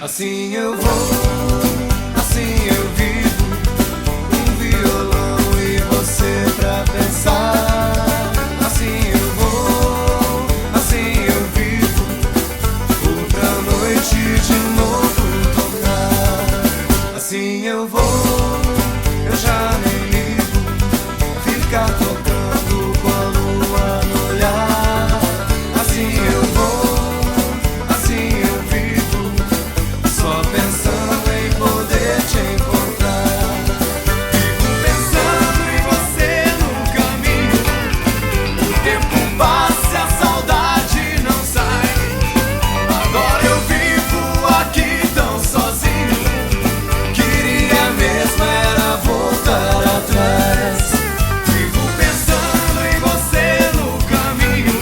Assim eu vou, assim eu vivo. Um violão e você pra pensar. Assim eu vou, assim eu vivo. Outra noite de novo tocar. Assim eu vou, eu já nem ligo. Ficar tocando com a lua no olhar. Assim eu vou, assim eu vivo. Só pensando em poder te encontrar. Fico pensando em você no caminho. O tempo passa e a saudade não sai. Agora eu vivo aqui tão sozinho. Queria mesmo era voltar atrás. Fico pensando em você no caminho.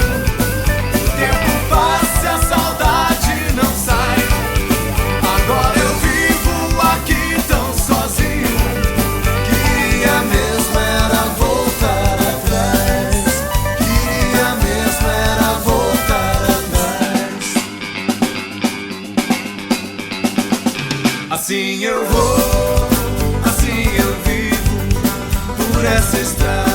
O tempo passa e a saudade não sai. Agora eu vivo aqui tão sozinho. Queria mesmo era voltar atrás. Queria mesmo era voltar atrás. Assim eu vou, assim eu vivo. Por essa estrada